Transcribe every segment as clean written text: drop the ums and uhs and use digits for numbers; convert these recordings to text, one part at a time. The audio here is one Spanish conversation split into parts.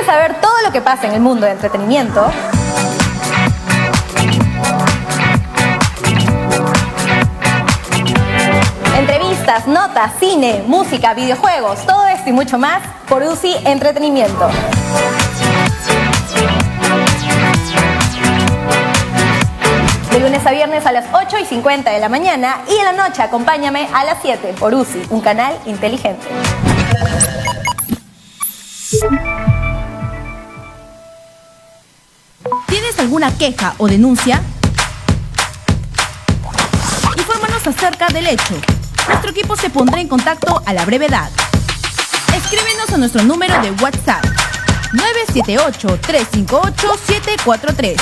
¿Quieres saber todo lo que pasa en el mundo del entretenimiento? Entrevistas, notas, cine, música, videojuegos, todo esto y mucho más por UCI Entretenimiento. De lunes a viernes a las 8:50 de la mañana y en la noche acompáñame a las 7 por UCI, un canal inteligente. ¿Tienes alguna queja o denuncia? Infórmanos acerca del hecho. Nuestro equipo se pondrá en contacto a la brevedad. Escríbenos a nuestro número de WhatsApp 978-358-743.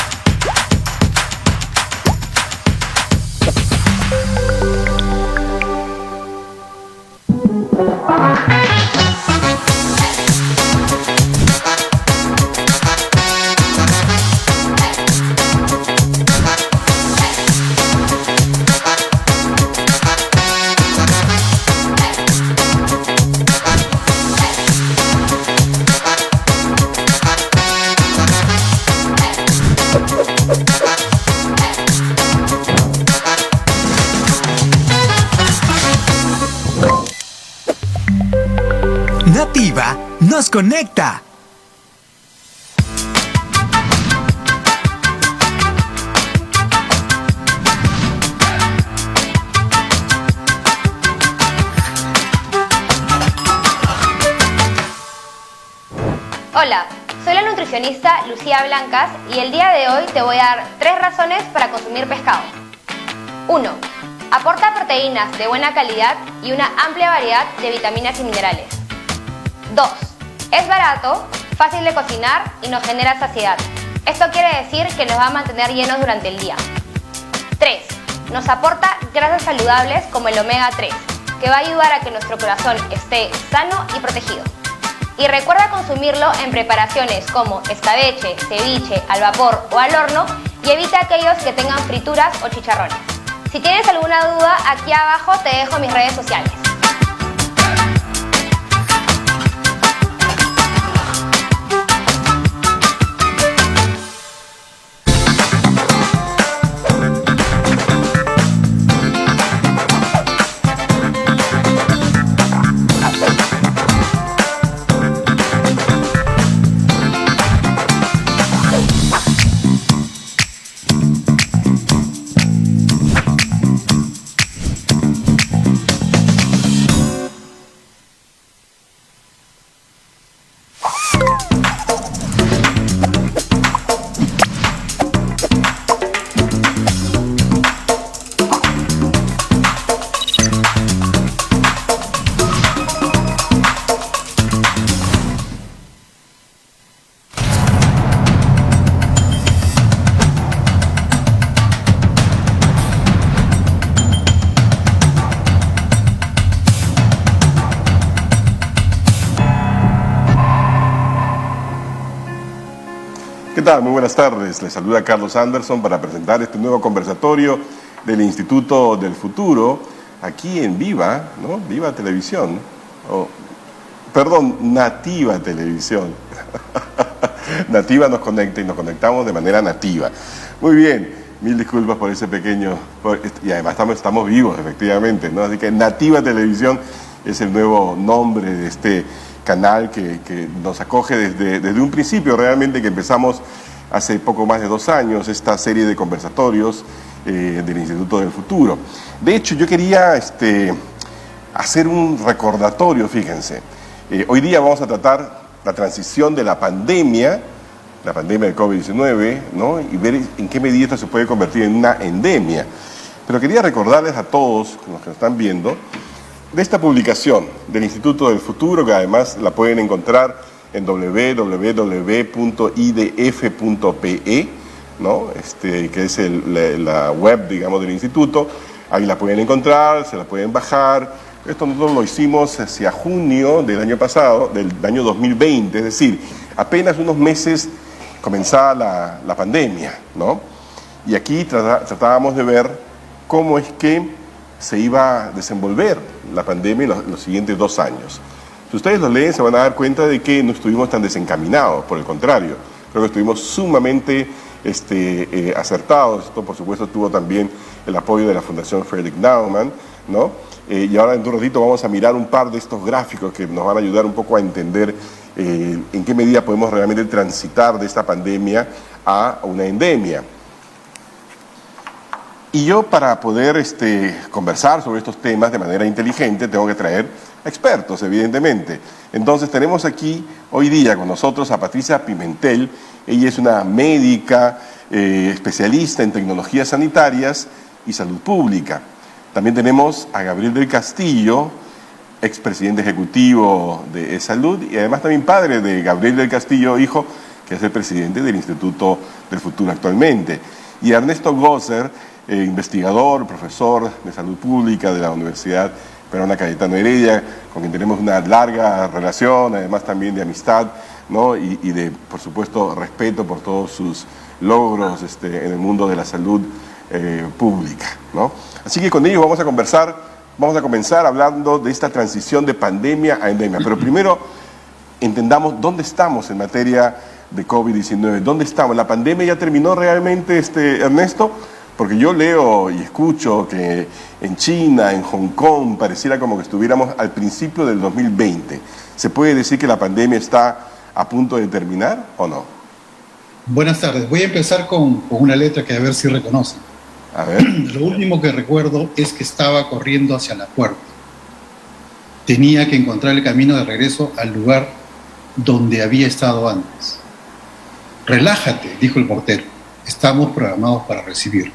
Nativa nos conecta. Hola, soy la nutricionista Lucía Blancas y el día de hoy te voy a dar 3 razones para consumir pescado. 1. Aporta proteínas de buena calidad y una amplia variedad de vitaminas y minerales. 2. Es barato, fácil de cocinar y nos genera saciedad. Esto quiere decir que nos va a mantener llenos durante el día. 3. Nos aporta grasas saludables como el omega 3, que va a ayudar a que nuestro corazón esté sano y protegido. Y recuerda consumirlo en preparaciones como escabeche, ceviche, al vapor o al horno y evita aquellos que tengan frituras o chicharrones. Si tienes alguna duda, aquí abajo te dejo mis redes sociales. ¿Qué tal? Muy buenas tardes. Les saluda Carlos Anderson para presentar este nuevo conversatorio del Instituto del Futuro, aquí en Viva, ¿no? Viva Televisión. Nativa Televisión. Nativa nos conecta y nos conectamos de manera nativa. Muy bien, mil disculpas por ese pequeño... Y además estamos vivos, efectivamente, ¿no? Así que Nativa Televisión es el nuevo nombre de este canal que nos acoge desde un principio, realmente, que empezamos hace poco más de 2 años, esta serie de conversatorios del Instituto del Futuro. De hecho, yo quería hacer un recordatorio, fíjense. Hoy día vamos a tratar la transición de la pandemia del COVID-19, ¿no? Y ver en qué medida esto se puede convertir en una endemia. Pero quería recordarles a todos los que nos están viendo de esta publicación del Instituto del Futuro, que además la pueden encontrar en www.idf.pe, ¿no? Que es la web, digamos, del instituto. Ahí la pueden encontrar, se la pueden bajar. Esto nosotros lo hicimos hacia junio del año pasado, del año 2020, es decir, apenas unos meses comenzaba la pandemia, ¿no? Y aquí tratábamos de ver cómo es que se iba a desenvolver la pandemia en los siguientes 2 años. Si ustedes lo leen, se van a dar cuenta de que no estuvimos tan desencaminados, por el contrario, creo que estuvimos sumamente acertados. Esto, por supuesto, tuvo también el apoyo de la Fundación Frederick Naumann, ¿no? Y ahora en un ratito vamos a mirar un par de estos gráficos que nos van a ayudar un poco a entender en qué medida podemos realmente transitar de esta pandemia a una endemia. Y yo, para poder conversar sobre estos temas de manera inteligente, tengo que traer expertos, evidentemente. Entonces tenemos aquí hoy día con nosotros a Patricia Pimentel. Ella es una médica especialista en tecnologías sanitarias y salud pública. También tenemos a Gabriel del Castillo, expresidente ejecutivo de Salud, y además también padre de Gabriel del Castillo, hijo, que es el presidente del Instituto del Futuro actualmente. Y Ernesto Gosser, investigador, profesor de salud pública de la Universidad Peruana Cayetano Heredia, con quien tenemos una larga relación, además también de amistad, ¿no? y de, por supuesto, respeto por todos sus logros en el mundo de la salud pública, ¿no? Así que con ellos vamos a comenzar hablando de esta transición de pandemia a endemia. Pero primero entendamos dónde estamos en materia de COVID-19. ¿Dónde estamos? ¿La pandemia ya terminó realmente, Ernesto? Porque yo leo y escucho que en China, en Hong Kong, pareciera como que estuviéramos al principio del 2020. ¿Se puede decir que la pandemia está a punto de terminar o no? Buenas tardes. Voy a empezar con una letra que a ver si reconocen. A ver. Lo último que recuerdo es que estaba corriendo hacia la puerta. Tenía que encontrar el camino de regreso al lugar donde había estado antes. Relájate, dijo el portero. Estamos programados para recibir.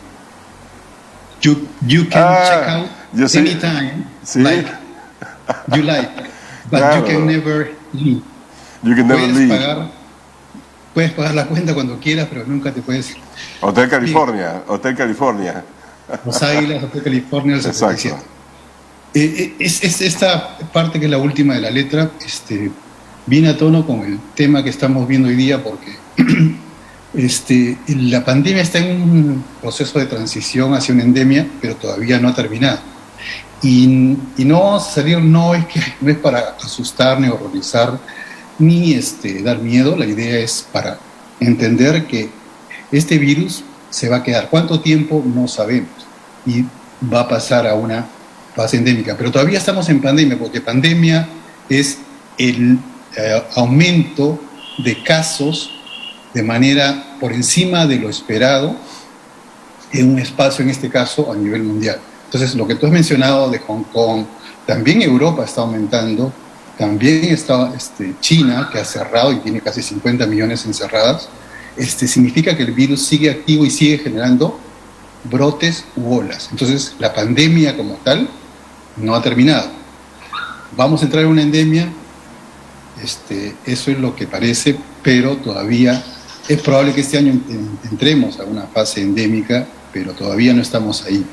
You can check out anytime, like you like, but you can never leave. You can never leave. Puedes pagar la cuenta cuando quieras, pero nunca te puedes ir. Hotel California, Hotel California. Los Águilas, Hotel California, el 77. Exacto. Esta parte que es la última de la letra, viene a tono con el tema que estamos viendo hoy día, porque la pandemia está en un proceso de transición hacia una endemia, pero todavía no ha terminado. Y no vamos a salir, no es para asustar ni horrorizar, ni dar miedo. La idea es para entender que este virus se va a quedar. ¿Cuánto tiempo? No sabemos. Y va a pasar a una fase endémica. Pero todavía estamos en pandemia, porque pandemia es el aumento de casos de manera por encima de lo esperado en un espacio, en este caso, a nivel mundial. Entonces, lo que tú has mencionado de Hong Kong, también Europa está aumentando, también está China, que ha cerrado y tiene casi 50 millones encerradas. Significa que el virus sigue activo y sigue generando brotes u olas. Entonces, la pandemia como tal no ha terminado. Vamos a entrar en una endemia, eso es lo que parece, pero todavía es probable que este año entremos a una fase endémica, pero todavía no estamos ahí,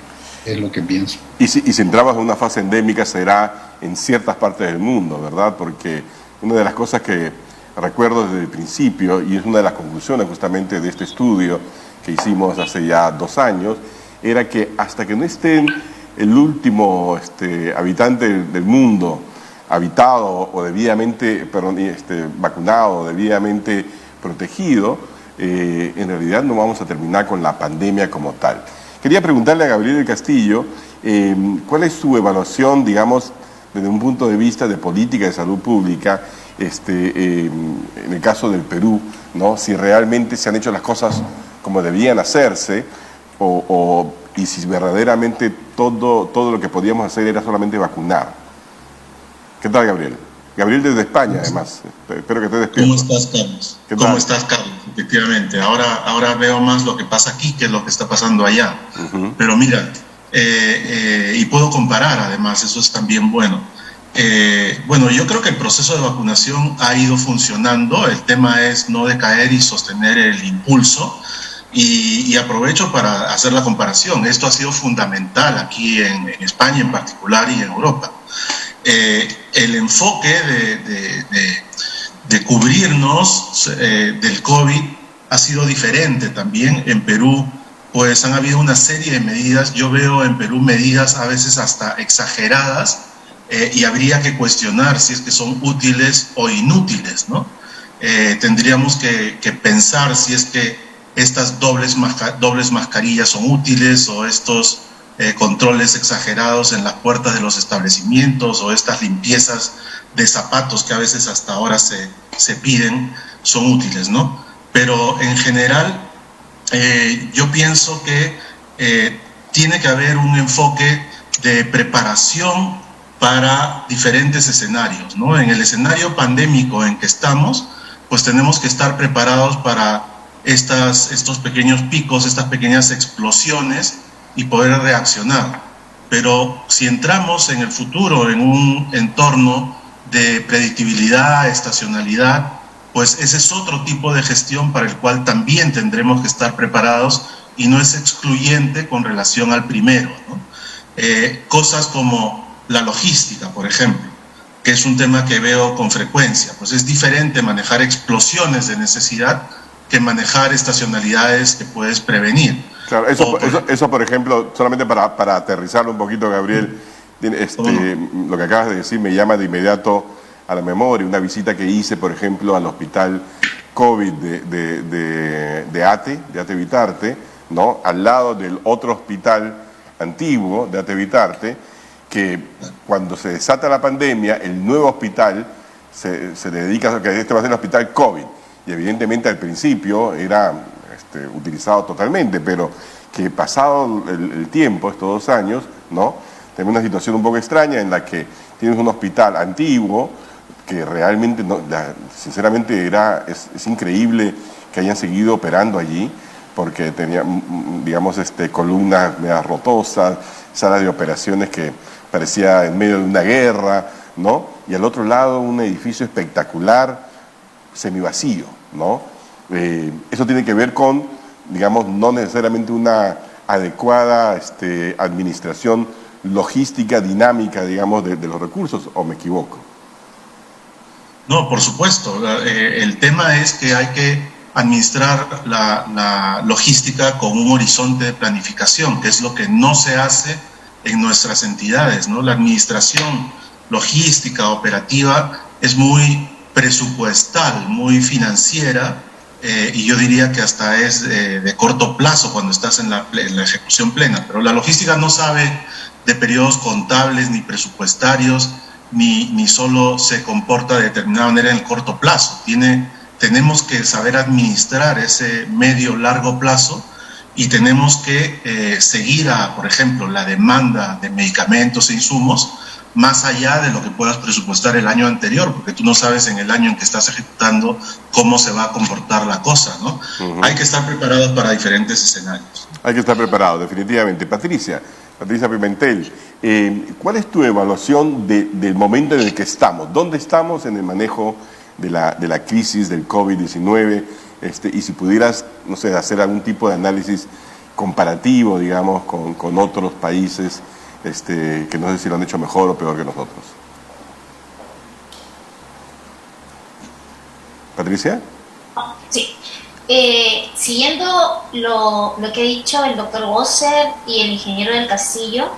es lo que pienso. Y si entramos en una fase endémica será en ciertas partes del mundo, ¿verdad? Porque una de las cosas que recuerdo desde el principio, y es una de las conclusiones justamente de este estudio que hicimos hace ya 2 años, era que hasta que no esté el último habitante del mundo habitado o debidamente vacunado o debidamente protegido, en realidad no vamos a terminar con la pandemia como tal. Quería preguntarle a Gabriel del Castillo, ¿cuál es su evaluación, digamos, desde un punto de vista de política de salud pública, en el caso del Perú, ¿no? Si realmente se han hecho las cosas como debían hacerse, y si verdaderamente todo lo que podíamos hacer era solamente vacunar. ¿Qué tal, Gabriel? Gabriel desde España, además. Espero que estés despierto. ¿Cómo estás, Carlos? ¿Cómo estás, Carlos? Efectivamente. Ahora veo más lo que pasa aquí que lo que está pasando allá. Pero mira, y puedo comparar, además, eso es también bueno. Bueno, yo creo que el proceso de vacunación ha ido funcionando. El tema es no decaer y sostener el impulso. Y aprovecho para hacer la comparación. Esto ha sido fundamental aquí en España en particular y en Europa. El enfoque de cubrirnos del COVID ha sido diferente también. En Perú, pues han habido una serie de medidas. Yo veo en Perú medidas a veces hasta exageradas y habría que cuestionar si es que son útiles o inútiles, ¿no? Tendríamos que pensar si es que estas dobles mascarillas son útiles, o estos controles exagerados en las puertas de los establecimientos, o estas limpiezas de zapatos que a veces hasta ahora se piden, son útiles, ¿no? Pero en general yo pienso que tiene que haber un enfoque de preparación para diferentes escenarios, ¿no? En el escenario pandémico en que estamos, pues tenemos que estar preparados para estos pequeños picos, estas pequeñas explosiones, y poder reaccionar. Pero si entramos en el futuro en un entorno de predictibilidad, estacionalidad, pues ese es otro tipo de gestión para el cual también tendremos que estar preparados, y no es excluyente con relación al primero, ¿no? Cosas como la logística, por ejemplo, que es un tema que veo con frecuencia, pues es diferente manejar explosiones de necesidad que manejar estacionalidades que puedes prevenir. Claro, eso por ejemplo, solamente para aterrizarlo un poquito, Gabriel, lo que acabas de decir me llama de inmediato a la memoria una visita que hice, por ejemplo, al hospital COVID de Ate Vitarte, ¿no? Al lado del otro hospital antiguo de Ate Vitarte, que cuando se desata la pandemia, el nuevo hospital se dedica a que este va a ser el hospital COVID, y evidentemente al principio era utilizado totalmente, pero que pasado el tiempo, estos 2 años, ¿no? Tenemos una situación un poco extraña en la que tienes un hospital antiguo que realmente, sinceramente, es increíble que hayan seguido operando allí, porque tenía, digamos, columnas medias rotosas, salas de operaciones que parecía en medio de una guerra, ¿no? Y al otro lado un edificio espectacular, semivacío, ¿no? Eso tiene que ver con, digamos, no necesariamente una adecuada administración logística, dinámica, digamos, de los recursos, ¿o me equivoco? No, por supuesto. El tema es que hay que administrar la logística con un horizonte de planificación, que es lo que no se hace en nuestras entidades, ¿no? La administración logística, operativa, es muy presupuestal, muy financiera, y yo diría que hasta es de corto plazo cuando estás en la ejecución plena. Pero la logística no sabe de periodos contables ni presupuestarios, ni solo se comporta de determinada manera en el corto plazo. Tenemos que saber administrar ese medio-largo plazo, y tenemos que seguir por ejemplo, la demanda de medicamentos e insumos más allá de lo que puedas presupuestar el año anterior, porque tú no sabes en el año en que estás ejecutando cómo se va a comportar la cosa, ¿no? Hay que estar preparados para diferentes escenarios. Hay que estar preparados, definitivamente. Patricia Pimentel, ¿cuál es tu evaluación del momento en el que estamos? ¿Dónde estamos en el manejo de la crisis del COVID-19? Y si pudieras, no sé, hacer algún tipo de análisis comparativo, digamos, con otros países, que no sé si lo han hecho mejor o peor que nosotros. ¿Patricia? Sí. Siguiendo lo que ha dicho el doctor Gosser y el ingeniero del Castillo,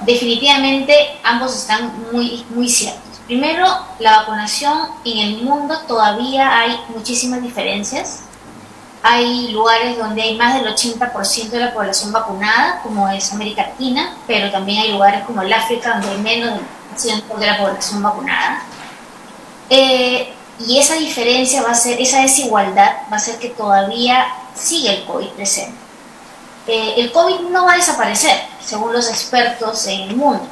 definitivamente ambos están muy ciertos. Primero, la vacunación en el mundo todavía hay muchísimas diferencias. Hay lugares donde hay más del 80% de la población vacunada, como es América Latina, pero también hay lugares como el África, donde hay menos del 100% de la población vacunada. Y esa diferencia esa desigualdad va a hacer que todavía siga el COVID presente. El COVID no va a desaparecer, según los expertos en el mundo.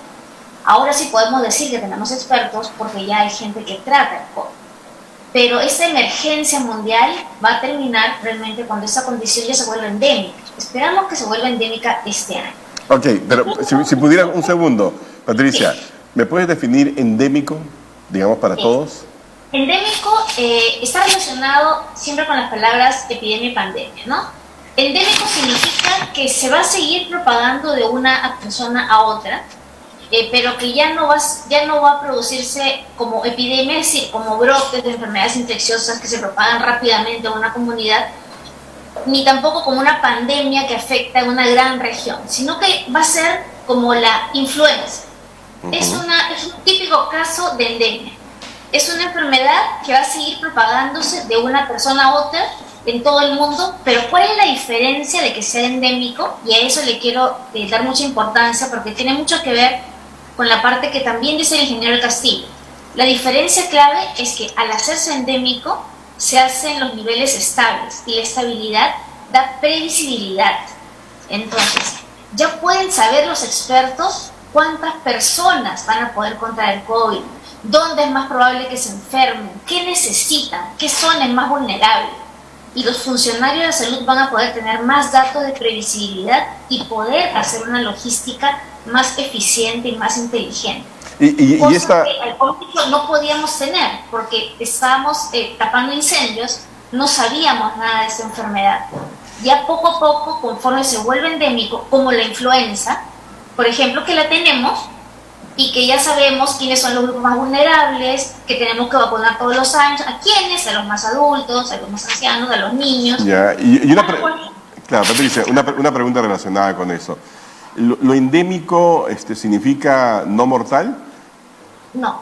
Ahora sí podemos decir que tenemos expertos porque ya hay gente que trata el COVID. Pero esa emergencia mundial va a terminar realmente cuando esa condición ya se vuelva endémica. Esperamos que se vuelva endémica este año. Ok, pero si pudiera un segundo, Patricia, ¿me puedes definir endémico, digamos, para todos? Endémico está relacionado siempre con las palabras epidemia y pandemia, ¿no? Endémico significa que se va a seguir propagando de una persona a otra, pero que ya no va a producirse como epidemia, es decir, como brotes de enfermedades infecciosas que se propagan rápidamente en una comunidad, ni tampoco como una pandemia que afecta a una gran región, sino que va a ser como la influenza. es un típico caso de endemia. Es una enfermedad que va a seguir propagándose de una persona a otra en todo el mundo, pero ¿cuál es la diferencia de que sea endémico? Y a eso le quiero dar mucha importancia porque tiene mucho que ver con la parte que también dice el ingeniero Castillo. La diferencia clave es que al hacerse endémico se hacen los niveles estables y la estabilidad da previsibilidad. Entonces, ya pueden saber los expertos cuántas personas van a poder contraer el COVID, dónde es más probable que se enfermen, qué necesitan, qué zona es más vulnerable. Y los funcionarios de la salud van a poder tener más datos de previsibilidad y poder hacer una logística más eficiente y más inteligente. Y esta... que al comienzo no podíamos tener porque estábamos tapando incendios, no sabíamos nada de esta enfermedad. Ya poco a poco, conforme se vuelve endémico, como la influenza, por ejemplo, que la tenemos y que ya sabemos quiénes son los grupos más vulnerables, que tenemos que vacunar todos los años, ¿a quiénes? A los más adultos, a los más ancianos, a los niños. Ya, claro, Patricia, una pregunta relacionada con eso. ¿Lo endémico significa no mortal? No.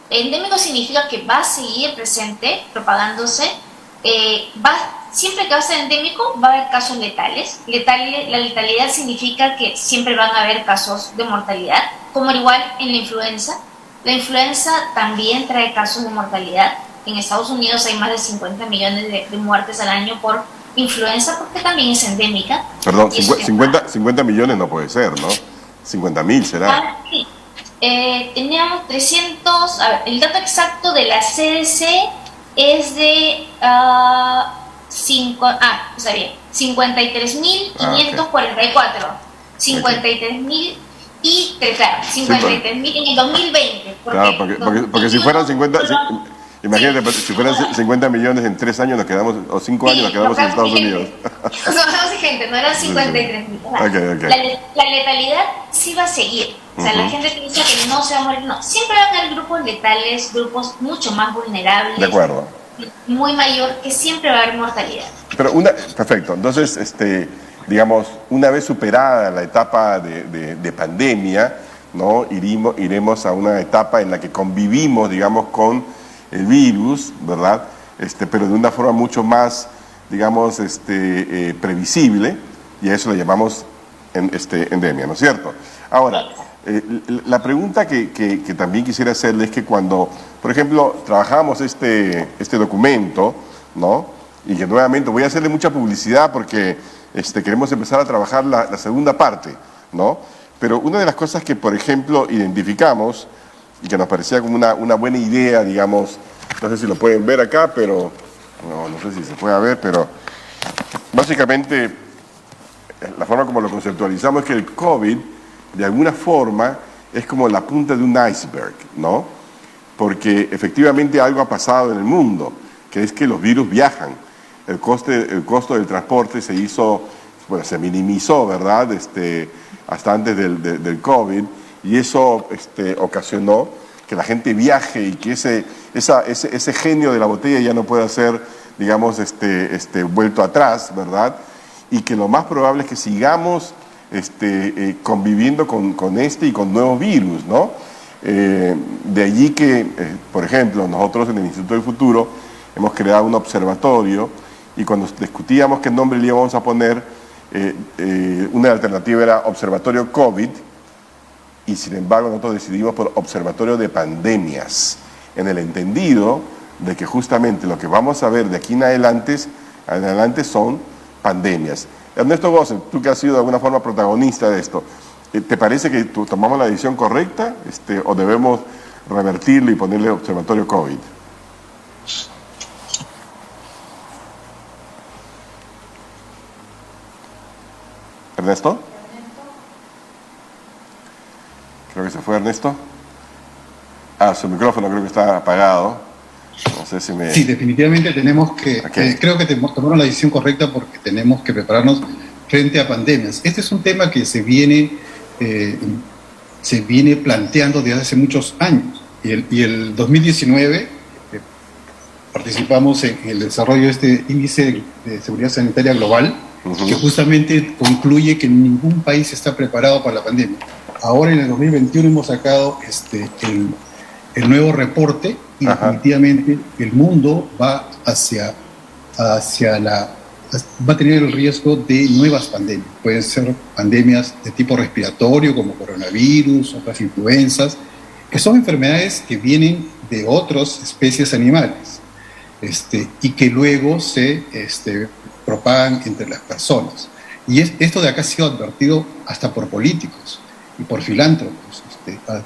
Endémico significa que va a seguir presente, propagándose. Siempre que va a ser endémico va a haber casos letales. La letalidad significa que siempre van a haber casos de mortalidad, como al igual en la influenza. La influenza también trae casos de mortalidad. En Estados Unidos hay más de 50 millones de muertes al año por influenza porque también es endémica. Perdón, 50 millones no puede ser, ¿no? 50.000 será. Sí. Teníamos 300, a ver, el dato exacto de la CDC es de 53.544. 53.000 y, claro, 53.000 en el 2020. Porque si fueran 50... Imagínate, si fueran 50 millones en 3 años nos quedamos, o 5 años nos quedamos en Estados Unidos. No hablamos de gente, no eran 53.000. Okay. La letalidad sí va a seguir. O sea, la gente piensa que no se va a morir. No, siempre van a haber grupos letales, grupos mucho más vulnerables. De acuerdo. Muy mayor, que siempre va a haber mortalidad. Pero perfecto. Entonces, digamos, una vez superada la etapa de pandemia, ¿no? Iremos a una etapa en la que convivimos, digamos, con el virus, ¿verdad? Pero de una forma mucho más, digamos, previsible, y a eso le llamamos endemia, ¿no es cierto? Ahora, la pregunta que también quisiera hacerle es que cuando, por ejemplo, trabajamos este documento, ¿no? Y que nuevamente voy a hacerle mucha publicidad porque queremos empezar a trabajar la segunda parte, ¿no? Pero una de las cosas que, por ejemplo, identificamos y que nos parecía como una buena idea, digamos, no sé si lo pueden ver acá, pero no sé si se puede ver, pero básicamente la forma como lo conceptualizamos es que el COVID, de alguna forma, es como la punta de un iceberg, ¿no? Porque efectivamente algo ha pasado en el mundo, que es que los virus viajan. El costo del transporte se minimizó, ¿verdad? Hasta antes del COVID, y eso ocasionó que la gente viaje y que ese genio de la botella ya no pueda ser, digamos, vuelto atrás, ¿verdad? Y que lo más probable es que sigamos conviviendo con y con nuevos virus, ¿no? De allí que, por ejemplo, nosotros en el Instituto del Futuro hemos creado un observatorio y cuando discutíamos qué nombre le íbamos a poner, una alternativa era Observatorio COVID, y sin embargo nosotros decidimos por Observatorio de Pandemias, en el entendido de que justamente lo que vamos a ver de aquí en adelante son pandemias. Ernesto Gossen, tú que has sido de alguna forma protagonista de esto, ¿te parece que tomamos la decisión correcta o debemos revertirlo y ponerle Observatorio COVID? ¿Ernesto? Creo que se fue Ernesto. Su micrófono creo que está apagado. No sé si me... Sí, definitivamente tenemos que... creo que tomaron la decisión correcta porque tenemos que prepararnos frente a pandemias. Este es un tema que se viene planteando desde hace muchos años. Y el 2019 participamos en el desarrollo de este índice de seguridad sanitaria global, que justamente concluye que ningún país está preparado para la pandemia. ahora en el 2021 hemos sacado el nuevo reporte y definitivamente el mundo va va a tener el riesgo de nuevas pandemias. Pueden ser pandemias de tipo respiratorio como coronavirus, otras influencias, que son enfermedades que vienen de otras especies animales y que luego se propagan entre las personas. Y esto de acá ha sido advertido hasta por políticos y por filántropos,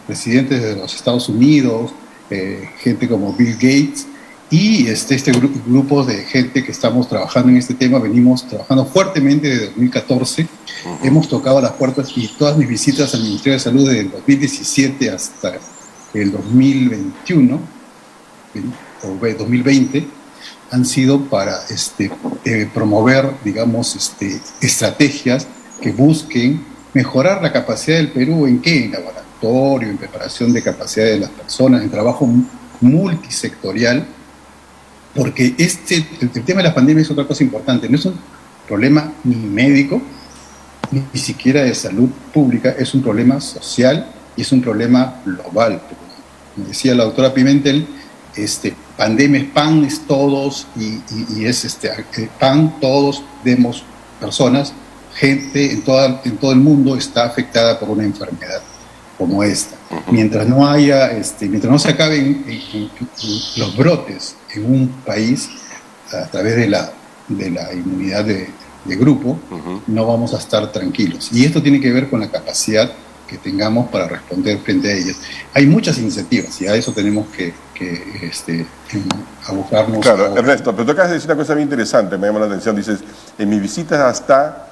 presidentes de los Estados Unidos, gente como Bill Gates, y grupo de gente que estamos trabajando en este tema. Venimos trabajando fuertemente desde 2014. Hemos tocado las puertas y todas mis visitas al Ministerio de Salud desde el 2017 hasta el 2021 o 2020 han sido para promover, digamos, estrategias que busquen mejorar la capacidad del Perú. ¿En qué? En laboratorio, en preparación de capacidad de las personas, en trabajo multisectorial. Porque el tema de la pandemia es otra cosa importante. No es un problema ni médico, ni siquiera de salud pública, es un problema social y es un problema global. Como decía la doctora Pimentel, pandemia es pan, es todos, y es pan, todos, demos personas, gente en todo el mundo está afectada por una enfermedad como esta. Mientras no haya, mientras no se acaben los brotes en un país a través de la inmunidad de grupo, no vamos a estar tranquilos. Y esto tiene que ver con la capacidad que tengamos para responder frente a ellas. Hay muchas iniciativas y a eso tenemos que abocarnos. Claro, Ernesto, pero tú acabas de decir una cosa bien interesante, me llama la atención. Dices, en mis visitas hasta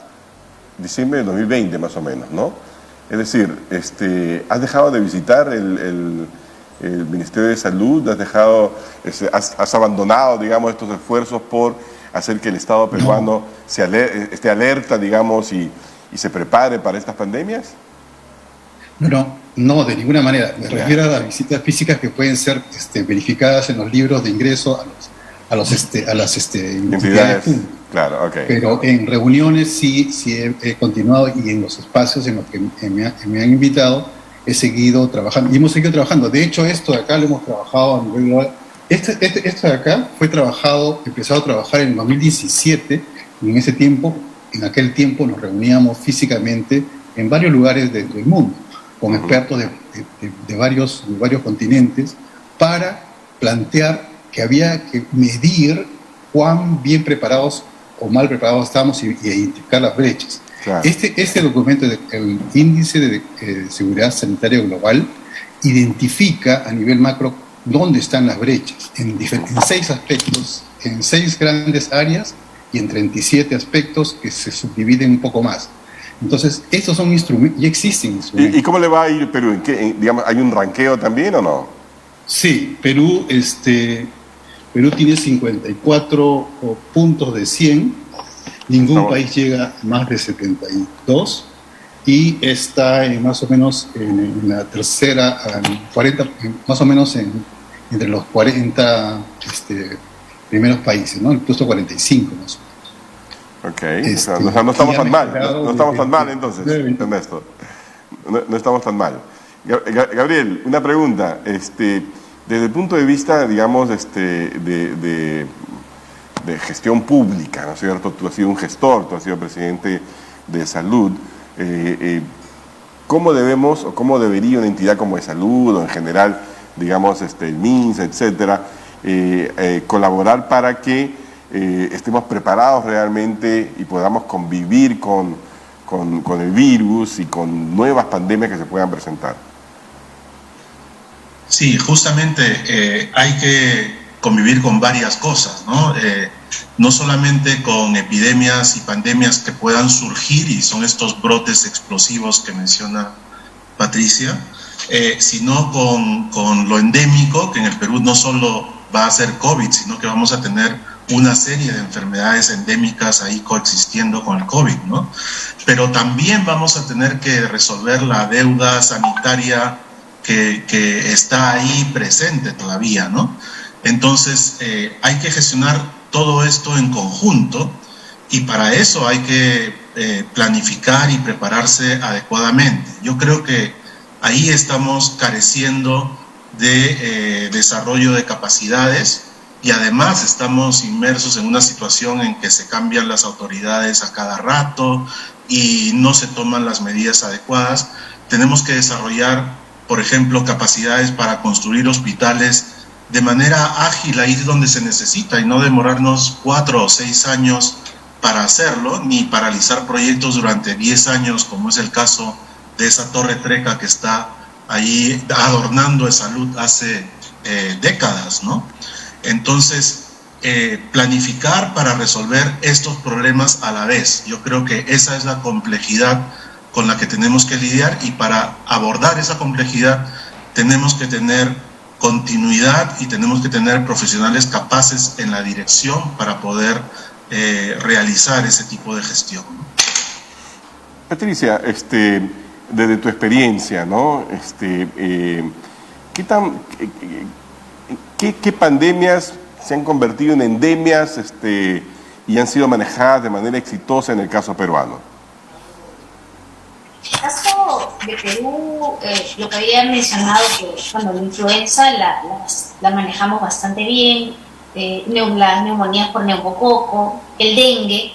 diciembre de 2020 más o menos, ¿no? Es decir, has dejado de visitar el Ministerio de Salud, has abandonado, digamos, estos esfuerzos por hacer que el Estado peruano esté alerta, digamos, y se prepare para estas pandemias. No, de ninguna manera. Me refiero a las visitas físicas que pueden ser verificadas en los libros de ingreso a las entidades públicas. Claro, okay. Pero en reuniones sí he continuado, y en los espacios en los que me han invitado he seguido trabajando, y hemos seguido trabajando. De hecho, esto de acá lo hemos trabajado a nivel global. Esto de acá empezado a trabajar en el 2017, y en aquel tiempo nos reuníamos físicamente en varios lugares del mundo, con expertos de varios continentes, para plantear que había que medir cuán bien preparados o mal preparados estábamos y identificar las brechas. Claro. Este documento, el Índice de Seguridad Sanitaria Global, identifica a nivel macro dónde están las brechas, en 6 aspectos, en 6 grandes áreas y en 37 aspectos que se subdividen un poco más. Entonces, estos son instrumentos, ya existen instrumentos. ¿Y cómo le va a ir Perú? Digamos, ¿hay un ranqueo también o no? Sí, Perú tiene 54 puntos de 100, ningún país llega a más de 72, y está más o menos en la tercera, 40, más o menos entre los 40 primeros países, ¿no? Incluso 45 más o menos. Ok, no estamos tan mal, no estamos tan mal entonces, Ernesto. No estamos tan mal. Gabriel, una pregunta. Desde el punto de vista, digamos, de gestión pública, ¿no es cierto? Tú has sido un gestor, tú has sido presidente de salud. ¿Cómo debemos o cómo debería una entidad como de salud o en general, digamos, el MINSA, etcétera, colaborar para que estemos preparados realmente y podamos convivir con el virus y con nuevas pandemias que se puedan presentar? Sí, justamente hay que convivir con varias cosas, ¿no? No solamente con epidemias y pandemias que puedan surgir, y son estos brotes explosivos que menciona Patricia, sino con lo endémico, que en el Perú no solo va a ser COVID, sino que vamos a tener una serie de enfermedades endémicas ahí coexistiendo con el COVID, ¿no? Pero también vamos a tener que resolver la deuda sanitaria que está ahí presente todavía, ¿no? Entonces, hay que gestionar todo esto en conjunto, y para eso hay que planificar y prepararse adecuadamente. Yo creo que ahí estamos careciendo de desarrollo de capacidades y además estamos inmersos en una situación en que se cambian las autoridades a cada rato y no se toman las medidas adecuadas. Tenemos que desarrollar, por ejemplo, capacidades para construir hospitales de manera ágil ahí donde se necesita y no demorarnos 4 o 6 años para hacerlo, ni paralizar proyectos durante 10 años, como es el caso de esa Torre Trecca que está ahí adornando de salud hace décadas, ¿no? Entonces, planificar para resolver estos problemas a la vez. Yo creo que esa es la complejidad con la que tenemos que lidiar, y para abordar esa complejidad tenemos que tener continuidad y tenemos que tener profesionales capaces en la dirección para poder realizar ese tipo de gestión. Patricia, desde tu experiencia, ¿no? ¿Qué pandemias se han convertido en endemias y han sido manejadas de manera exitosa en el caso peruano? En el caso de Perú, lo que había mencionado, que cuando la influenza la manejamos bastante bien, las neumonías por neumococo, el dengue,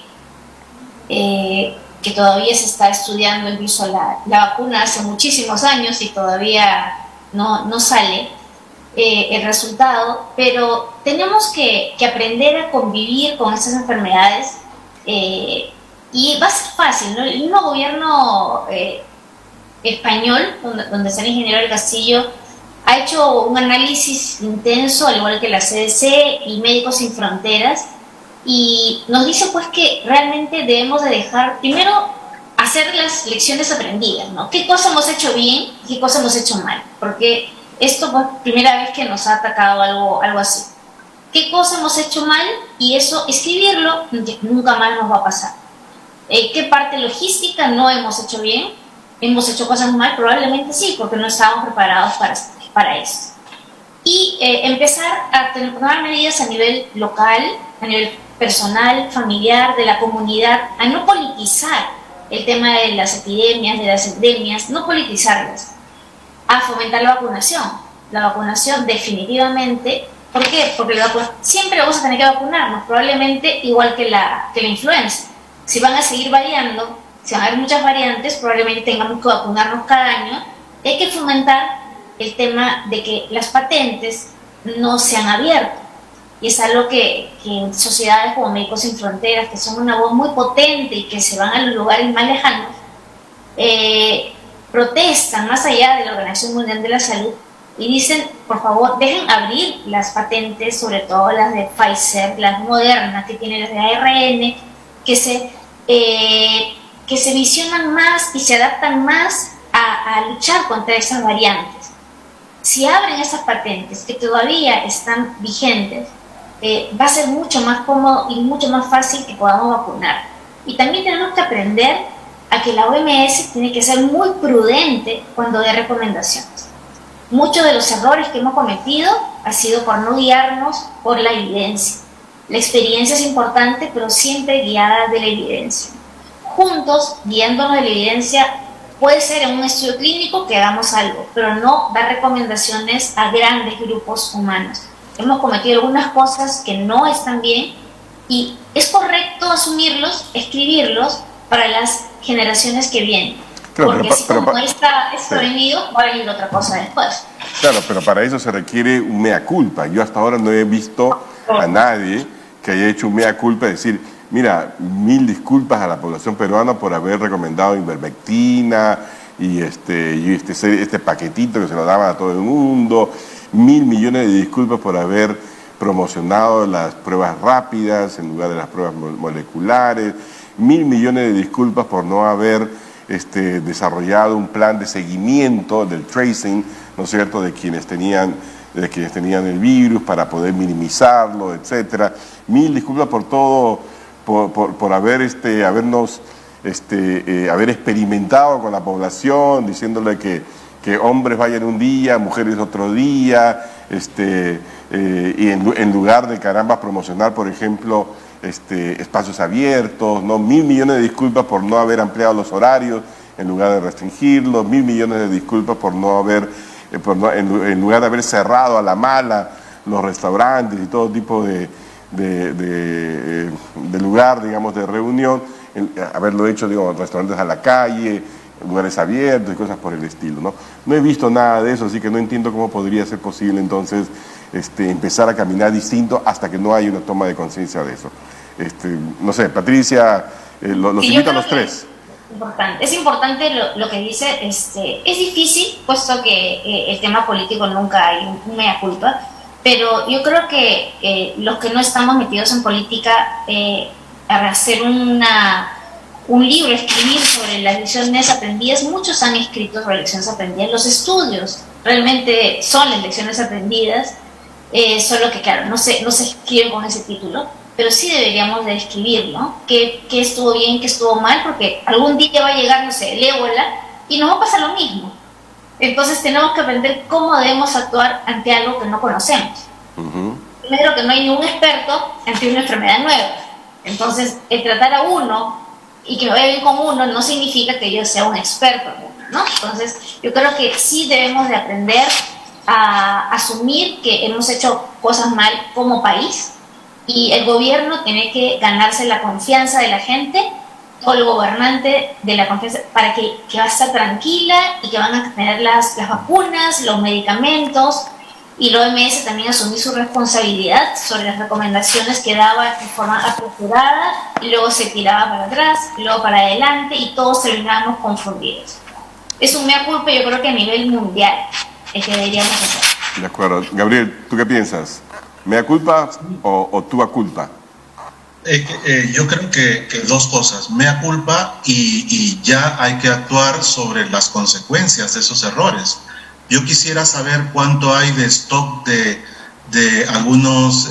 que todavía se está estudiando incluso la vacuna hace muchísimos años y todavía no sale el resultado, pero tenemos que aprender a convivir con estas enfermedades y va a ser fácil, ¿no? El mismo gobierno español, donde está el ingeniero del Castillo, ha hecho un análisis intenso, al igual que la CDC y Médicos Sin Fronteras, y nos dice pues que realmente debemos de dejar, primero, hacer las lecciones aprendidas, ¿no? ¿Qué cosa hemos hecho bien y qué cosa hemos hecho mal? Porque esto pues primera vez que nos ha atacado algo así. ¿Qué cosa hemos hecho mal? Y eso, escribirlo, nunca más nos va a pasar. ¿Qué parte logística no hemos hecho bien? ¿Hemos hecho cosas mal? Probablemente sí, porque no estábamos preparados para eso. Y empezar a tomar medidas a nivel local, a nivel personal, familiar, de la comunidad, a no politizar el tema de las epidemias, de las endemias, no politizarlas, a fomentar la vacunación. La vacunación definitivamente, ¿por qué? Porque siempre vamos a tener que vacunarnos, probablemente igual que la influenza. Si van a seguir variando, si van a haber muchas variantes, probablemente tengamos que vacunarnos cada año. Hay que fomentar el tema de que las patentes no se han abierto. Y es algo que en sociedades como Médicos Sin Fronteras, que son una voz muy potente y que se van a los lugares más lejanos, protestan más allá de la Organización Mundial de la Salud y dicen, por favor, dejen abrir las patentes, sobre todo las de Pfizer, las modernas, que tienen las de ARN, que se visionan más y se adaptan más a luchar contra esas variantes. Si abren esas patentes que todavía están vigentes, va a ser mucho más cómodo y mucho más fácil que podamos vacunar. Y también tenemos que aprender a que la OMS tiene que ser muy prudente cuando dé recomendaciones. Muchos de los errores que hemos cometido ha sido por no guiarnos por la evidencia. La experiencia es importante, pero siempre guiada de la evidencia. Juntos, guiándonos de la evidencia, puede ser en un estudio clínico que hagamos algo, pero no dar recomendaciones a grandes grupos humanos. Hemos cometido algunas cosas que no están bien y es correcto asumirlos, escribirlos para las generaciones que vienen. Claro, porque así como está venido, va a venir otra cosa después. Claro, pero para eso se requiere un mea culpa. Yo hasta ahora no he visto a nadie que haya hecho un mea culpa, decir, mira, 1000 disculpas a la población peruana por haber recomendado ivermectina y este paquetito que se lo daban a todo el mundo, 1000 millones de disculpas por haber promocionado las pruebas rápidas en lugar de las pruebas moleculares, 1000 millones de disculpas por no haber desarrollado un plan de seguimiento del tracing, ¿no es cierto?, de quienes tenían el virus para poder minimizarlo, etcétera. 1000 disculpas por todo, por haber haber experimentado con la población, diciéndole que hombres vayan un día, mujeres otro día, y en lugar de, caramba, promocionar, por ejemplo, espacios abiertos, ¿no? 1.000 millones de disculpas por no haber ampliado los horarios en lugar de restringirlos, 1.000 millones de disculpas por no haber, en lugar de haber cerrado a la mala los restaurantes y todo tipo de lugar, digamos, de reunión, haberlo hecho, digo, restaurantes a la calle, lugares abiertos y cosas por el estilo, ¿no? No he visto nada de eso, así que no entiendo cómo podría ser posible entonces empezar a caminar distinto hasta que no haya una toma de conciencia de eso. No sé, Patricia, los invito a los tres. Es importante lo que dice, es difícil, puesto que el tema político nunca hay un mea culpa, pero yo creo que los que no estamos metidos en política, hacer un libro, escribir sobre las lecciones aprendidas, muchos han escrito sobre lecciones aprendidas, los estudios realmente son las lecciones aprendidas, solo que claro, no se escriben con ese título, pero sí deberíamos de escribirlo, qué estuvo bien, qué estuvo mal, porque algún día va a llegar, no sé, el ébola y nos va a pasar lo mismo. Entonces tenemos que aprender cómo debemos actuar ante algo que no conocemos. Primero, que no hay ningún experto ante una enfermedad nueva. Entonces, el tratar a uno y que me vaya bien con uno no significa que yo sea un experto en uno, ¿no? Entonces, yo creo que sí debemos de aprender a asumir que hemos hecho cosas mal como país, y el gobierno tiene que ganarse la confianza de la gente, o el gobernante de la confianza, para que va a estar tranquila y que van a tener las vacunas, los medicamentos, y la OMS también asumir su responsabilidad sobre las recomendaciones que daba de forma apresurada, y luego se tiraba para atrás, y luego para adelante, y todos terminábamos confundidos. Es un mea culpa, yo creo que a nivel mundial es que deberíamos hacer. De acuerdo. Gabriel, ¿tú qué piensas? ¿Mea culpa o tua culpa? Yo creo que dos cosas, mea culpa y ya hay que actuar sobre las consecuencias de esos errores. Yo quisiera saber cuánto hay de stock de algunos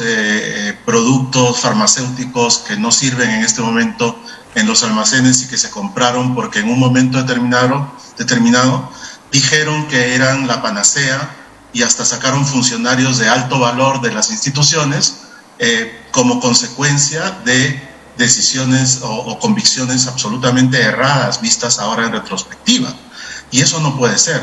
productos farmacéuticos que no sirven en este momento en los almacenes y que se compraron porque en un momento determinado dijeron que eran la panacea y hasta sacaron funcionarios de alto valor de las instituciones como consecuencia de decisiones o convicciones absolutamente erradas vistas ahora en retrospectiva. Y eso no puede ser.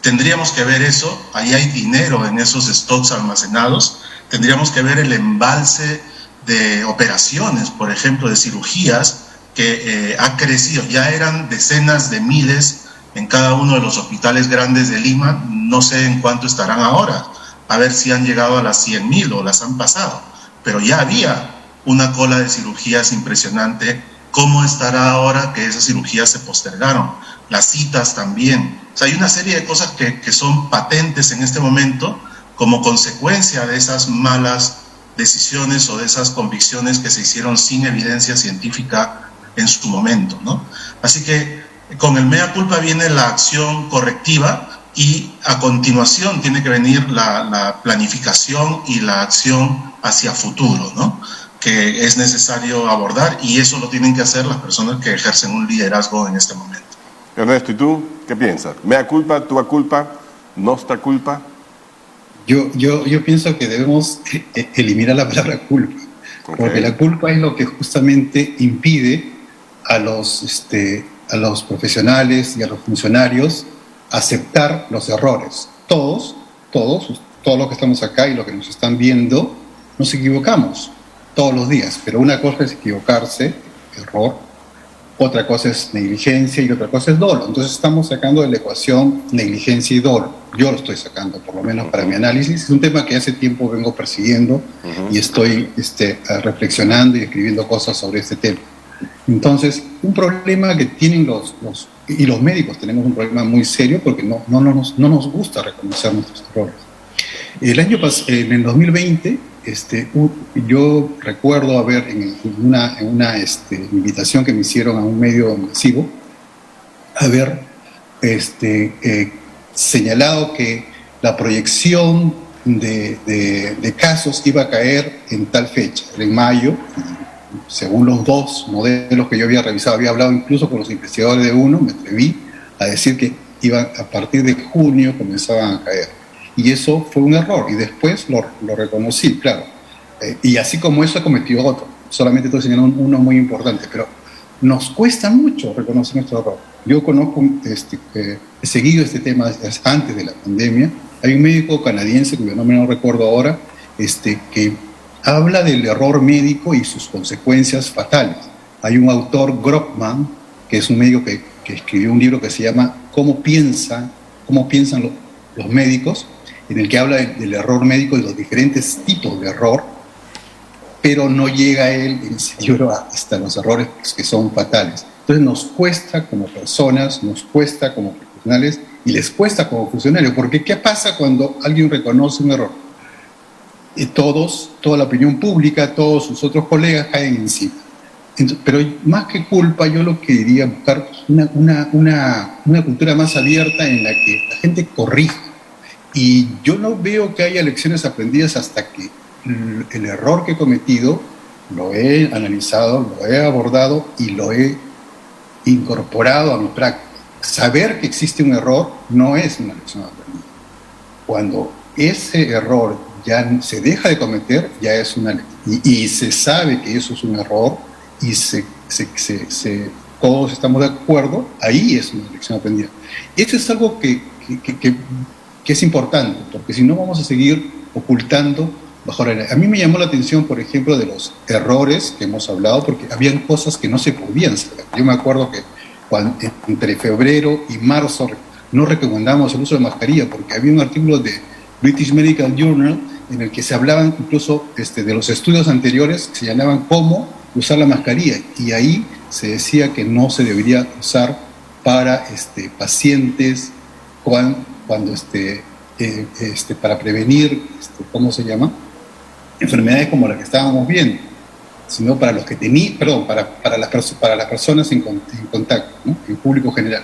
Tendríamos que ver eso, ahí hay dinero en esos stocks almacenados, tendríamos que ver el embalse de operaciones, por ejemplo, de cirugías que ha crecido, ya eran decenas de miles en cada uno de los hospitales grandes de Lima, no sé en cuánto estarán ahora, a ver si han llegado a las 100.000 o las han pasado, pero ya había una cola de cirugías impresionante. ¿Cómo estará ahora que esas cirugías se postergaron? Las citas también. O sea, hay una serie de cosas que son patentes en este momento como consecuencia de esas malas decisiones o de esas convicciones que se hicieron sin evidencia científica en su momento, ¿no? Así que con el mea culpa viene la acción correctiva y a continuación tiene que venir la planificación y la acción hacia futuro, ¿no? Que es necesario abordar, y eso lo tienen que hacer las personas que ejercen un liderazgo en este momento. Ernesto, ¿y tú qué piensas? ¿Mea culpa, tua culpa, nostra culpa? Yo pienso que debemos eliminar la palabra culpa, porque la culpa es lo que justamente impide a los profesionales y a los funcionarios aceptar los errores. Todos los que estamos acá y los que nos están viendo, nos equivocamos todos los días, pero una cosa es equivocarse, error, otra cosa es negligencia y otra cosa es dolo. Entonces estamos sacando de la ecuación negligencia y dolo. Yo lo estoy sacando, por lo menos para mi análisis. Es un tema que hace tiempo vengo persiguiendo y estoy reflexionando y escribiendo cosas sobre este tema. Entonces, un problema que tienen los médicos, tenemos un problema muy serio porque no nos gusta reconocer nuestros errores. En el 2020, yo recuerdo haber en una invitación que me hicieron a un medio masivo, haber señalado que la proyección de casos iba a caer en tal fecha, en mayo. Según los dos modelos que yo había revisado, había hablado incluso con los investigadores de uno, me atreví a decir que iban a partir de junio comenzaban a caer. Y eso fue un error, y después lo reconocí, claro. Y así como eso, cometió otro. solamente estoy señalando uno muy importante, pero nos cuesta mucho reconocer nuestro error. Yo conozco, he seguido este tema desde antes de la pandemia. Hay un médico canadiense, cuyo nombre no recuerdo ahora, que habla del error médico y sus consecuencias fatales. Hay un autor, Grockman, que es un médico que escribió un libro que se llama ¿Cómo piensan los médicos?, en el que habla del error médico y los diferentes tipos de error, pero no llega él en ese libro hasta los errores que son fatales. Entonces nos cuesta como personas, nos cuesta como profesionales y les cuesta como funcionarios, porque ¿qué pasa cuando alguien reconoce un error? Toda la opinión pública, todos sus otros colegas caen encima. Entonces, pero más que culpa, yo lo que diría es buscar una cultura más abierta en la que la gente corrija. Y yo no veo que haya lecciones aprendidas hasta que el error que he cometido lo he analizado, lo he abordado y lo he incorporado a mi práctica. Saber que existe un error no es una lección aprendida. Cuando ese error ya se deja de cometer, ya es una lección. Y se sabe que eso es un error y todos estamos de acuerdo, ahí es una lección aprendida. Y esto es algo que es importante, porque si no vamos a seguir ocultando bajo la... A mí me llamó la atención, por ejemplo, de los errores que hemos hablado, porque habían cosas que no se podían saber. Yo me acuerdo que entre febrero y marzo no recomendamos el uso de mascarilla, porque había un artículo de British Medical Journal en el que se hablaban incluso de los estudios anteriores, que se llamaban cómo usar la mascarilla, y ahí se decía que no se debería usar para pacientes cuando para prevenir, ¿cómo se llama? Enfermedades como las que estábamos viendo, sino para los que para las personas en contacto, ¿no? En público general.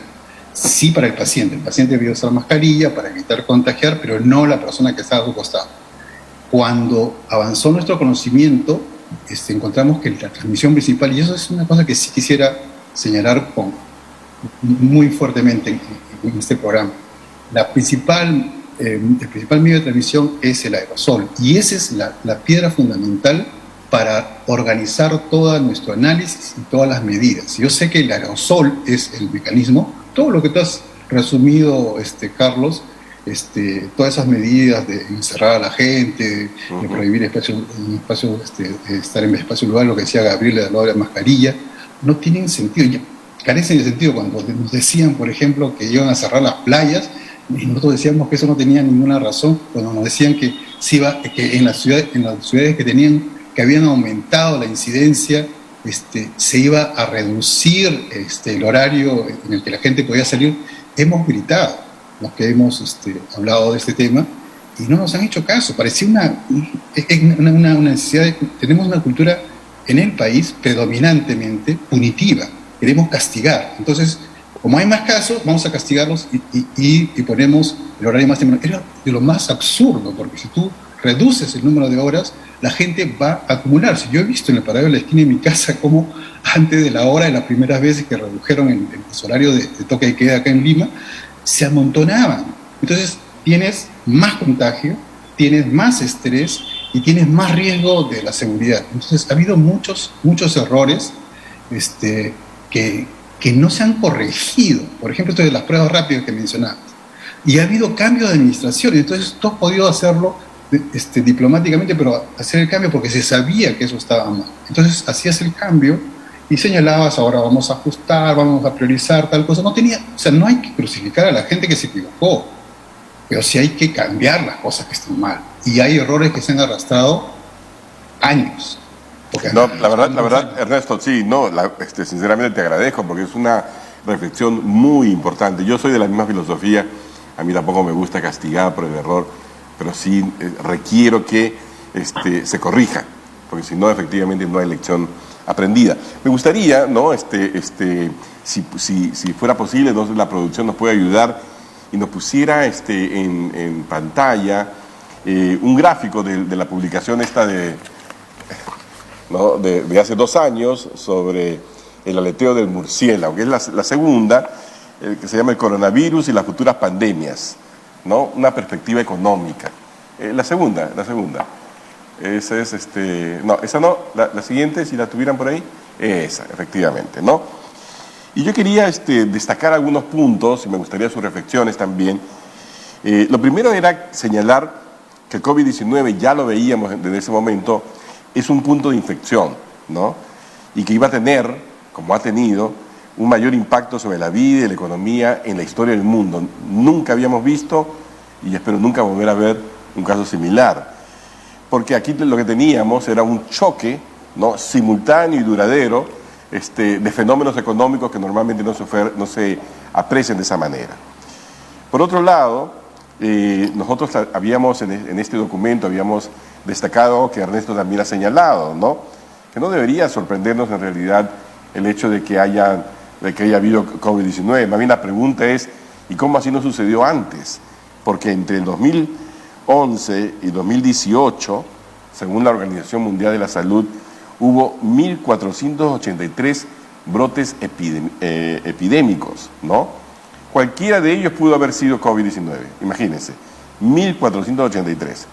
Sí para el paciente debía usar mascarilla para evitar contagiar, pero no la persona que estaba a su costado. Cuando avanzó nuestro conocimiento, encontramos que la transmisión principal, y eso es una cosa que sí quisiera señalar muy fuertemente en este programa, el principal medio de transmisión es el aerosol, y esa es la piedra fundamental para organizar todo nuestro análisis y todas las medidas. Yo sé que el aerosol es el mecanismo, todo lo que tú has resumido, Carlos, todas esas medidas de encerrar a la gente, de prohibir estar en espacio lugar, lo que decía Gabriel de la mascarilla, no tienen sentido, carecen de sentido. Cuando nos decían, por ejemplo, que iban a cerrar las playas, y nosotros decíamos que eso no tenía ninguna razón. Cuando nos decían que en las ciudades que habían aumentado la incidencia, se iba a reducir el horario en el que la gente podía salir, hemos gritado los que hemos hablado de este tema y no nos han hecho caso. Parecía una necesidad tenemos una cultura en el país predominantemente punitiva, queremos castigar. Entonces, como hay más casos, vamos a castigarlos y ponemos el horario más temprano. Era de lo más absurdo, porque si tú reduces el número de horas, la gente va a acumularse. Yo he visto en el paradero de la esquina de mi casa cómo antes de la hora, de las primeras veces que redujeron el horario de toque de queda acá en Lima, se amontonaban. Entonces tienes más contagio, tienes más estrés y tienes más riesgo de la seguridad. Entonces ha habido muchos errores que no se han corregido. Por ejemplo, esto de las pruebas rápidas que mencionabas. Y ha habido cambio de administración. Entonces tú has podido hacerlo diplomáticamente, pero hacer el cambio porque se sabía que eso estaba mal. Entonces hacías el cambio y señalabas, ahora vamos a ajustar, vamos a priorizar tal cosa. No hay que crucificar a la gente que se equivocó, pero sí hay que cambiar las cosas que están mal. Y hay errores que se han arrastrado años. No, la verdad, Ernesto, sí, sinceramente te agradezco porque es una reflexión muy importante. Yo soy de la misma filosofía, a mí tampoco me gusta castigar por el error, pero sí requiero que se corrija, porque si no, efectivamente no hay lección aprendida. Me gustaría, ¿no? Si fuera posible, entonces la producción nos puede ayudar y nos pusiera en pantalla un gráfico de la publicación de hace 2 años sobre el aleteo del murciélago, que es la segunda, que se llama El coronavirus y las futuras pandemias, ¿no? Una perspectiva económica. La segunda. Esa es, no, esa no, la siguiente, si la tuvieran por ahí, esa, efectivamente, ¿no? Y yo quería destacar algunos puntos, y me gustaría sus reflexiones también. Lo primero era señalar que el COVID-19, ya lo veíamos desde ese momento, es un punto de inflexión, ¿no? Y que iba a tener, como ha tenido, un mayor impacto sobre la vida y la economía en la historia del mundo. Nunca habíamos visto, y espero nunca volver a ver, un caso similar. Porque aquí lo que teníamos era un choque, ¿no?, simultáneo y duradero de fenómenos económicos que normalmente no se aprecian de esa manera. Por otro lado, nosotros habíamos en este documento habíamos destacado, que Ernesto también ha señalado, ¿no?, que no debería sorprendernos en realidad el hecho de que haya habido COVID-19. Más bien la pregunta es, ¿y cómo así no sucedió antes? Porque entre el 2011 y 2018, según la Organización Mundial de la Salud, hubo 1.483 brotes epidémicos, ¿no? Cualquiera de ellos pudo haber sido COVID-19, imagínense, 1.483.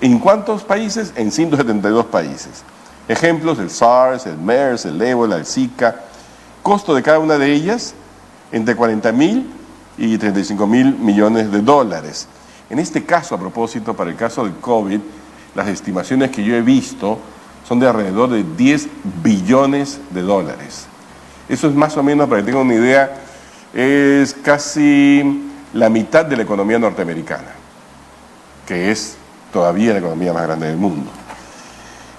¿En cuántos países? En 172 países. Ejemplos: el SARS, el MERS, el ébola, el Zika. Costo de cada una de ellas, entre 40.000 y 35.000 millones de dólares. En este caso, a propósito, para el caso del COVID, las estimaciones que yo he visto son de alrededor de 10 billones de dólares. Eso es más o menos, para que tengan una idea, es casi la mitad de la economía norteamericana, que es todavía la economía más grande del mundo.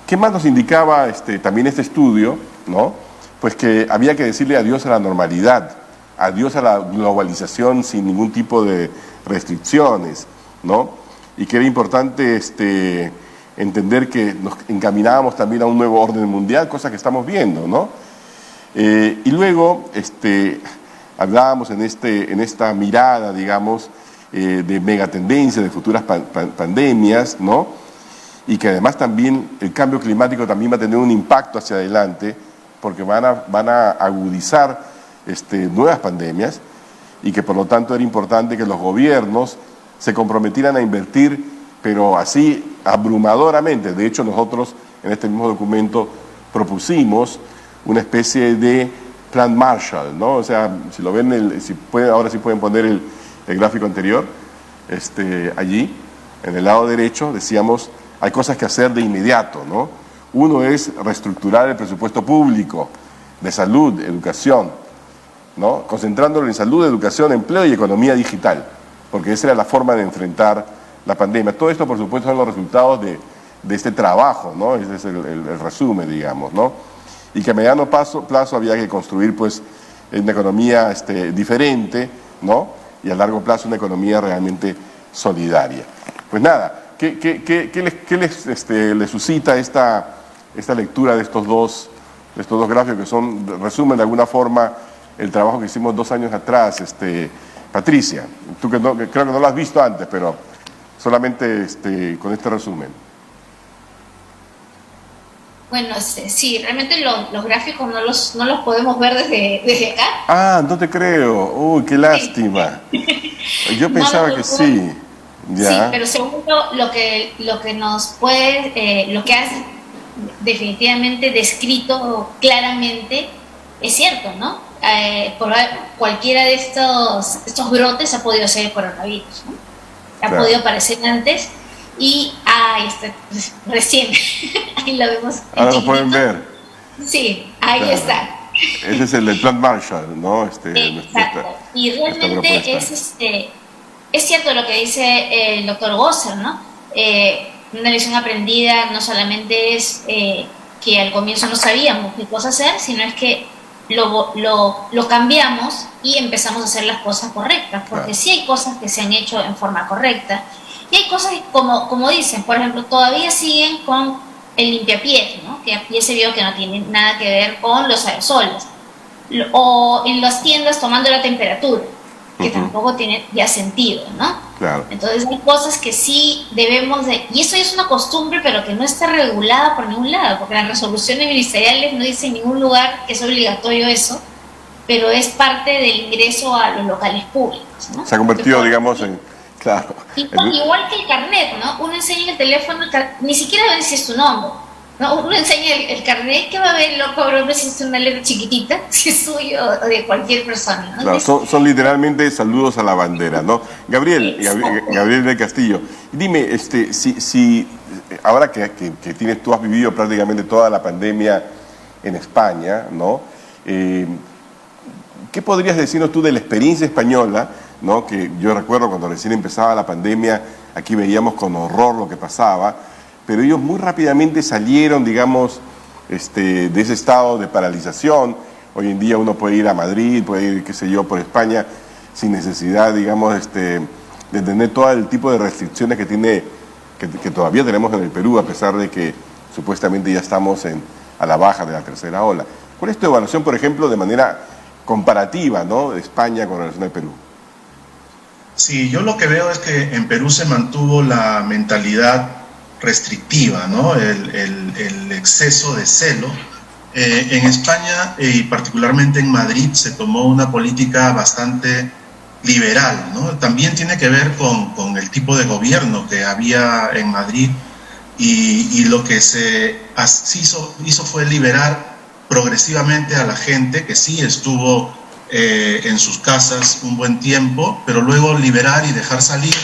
¿Qué más nos indicaba también este estudio, ¿no? Pues que había que decirle adiós a la normalidad, adiós a la globalización sin ningún tipo de restricciones, ¿no? Y que era importante entender que nos encaminábamos también a un nuevo orden mundial, cosa que estamos viendo, ¿no? Y luego hablábamos en esta mirada, digamos, de megatendencias, de futuras pandemias, ¿no? Y que además también el cambio climático también va a tener un impacto hacia adelante, porque van a agudizar nuevas pandemias, y que por lo tanto era importante que los gobiernos se comprometieran a invertir, pero así abrumadoramente. De hecho, nosotros en este mismo documento propusimos una especie de Plan Marshall, ¿no? O sea, si lo ven, ahora sí pueden poner el gráfico anterior, allí, en el lado derecho, decíamos, hay cosas que hacer de inmediato, ¿no? Uno es reestructurar el presupuesto público de salud, educación, ¿no? Concentrándolo en salud, educación, empleo y economía digital, porque esa era la forma de enfrentar la pandemia. Todo esto, por supuesto, son los resultados de este trabajo, ¿no? Ese es el resumen, digamos, ¿no? Y que a mediano plazo había que construir, pues, una economía diferente, ¿no? Y a largo plazo una economía realmente solidaria. Pues nada, ¿qué les suscita esta lectura de estos dos gráficos que resumen de alguna forma el trabajo que hicimos 2 años atrás? Patricia, tú que creo que no lo has visto antes, pero solamente con este resumen. Bueno, sí, realmente los gráficos no los podemos ver desde acá. Ah, no te creo. Uy, qué lástima. Yo pensaba que sí. Ya. Sí, pero según lo que nos puede, lo que has definitivamente descrito claramente es cierto, ¿no? Por cualquiera de estos brotes ha podido ser el coronavirus, ¿no? Ha Claro. podido aparecer antes y recién, ahí lo vemos. Ahora lo pueden ver. Sí, ahí Claro. está. Ese es el del Plan Marshall, ¿no? Exacto. Y nuestra realmente propuesta. es cierto lo que dice el doctor Gosser, ¿no? Una lección aprendida no solamente es que al comienzo no sabíamos qué cosa hacer, sino es que lo cambiamos y empezamos a hacer las cosas correctas, porque Claro. sí hay cosas que se han hecho en forma correcta y hay cosas que, como dicen, por ejemplo, todavía siguen con el limpiapiés, ¿no? Que ya se vio que no tiene nada que ver con los aerosoles, o en las tiendas tomando la temperatura, que Ujú. tampoco tiene ya sentido, ¿no? Claro. Entonces hay cosas que sí debemos de... Y eso es una costumbre, pero que no está regulada por ningún lado, porque las resoluciones ministeriales no dicen en ningún lugar que es obligatorio eso, pero es parte del ingreso a los locales públicos, ¿no? Se ha convertido, Entonces, digamos, Claro. Igual que el carnet, ¿no? Uno enseña en el teléfono, ni siquiera ve si es tu nombre. No, uno enseña el carnet, que va a ver loco, bro, si es una letra chiquitita, si es suyo o de cualquier persona, ¿no? Claro, son literalmente saludos a la bandera, ¿no? Gabriel del Castillo, dime, si ahora que tú has vivido prácticamente toda la pandemia en España, ¿no? ¿Qué podrías decirnos tú de la experiencia española, ¿no? Que yo recuerdo cuando recién empezaba la pandemia, aquí veíamos con horror lo que pasaba, pero ellos muy rápidamente salieron, digamos, de ese estado de paralización. Hoy en día uno puede ir a Madrid, puede ir, qué sé yo, por España, sin necesidad, digamos, de tener todo el tipo de restricciones que todavía tenemos en el Perú, a pesar de que supuestamente ya estamos a la baja de la tercera ola. ¿Cuál es tu evaluación, por ejemplo, de manera comparativa, ¿no?, de España con relación al Perú? Sí, yo lo que veo es que en Perú se mantuvo la mentalidad restrictiva, ¿no? El exceso de celo. En España y particularmente en Madrid se tomó una política bastante liberal, ¿no? También tiene que ver con el tipo de gobierno que había en Madrid y lo que se hizo fue liberar progresivamente a la gente que sí estuvo en sus casas un buen tiempo, pero luego liberar y dejar salir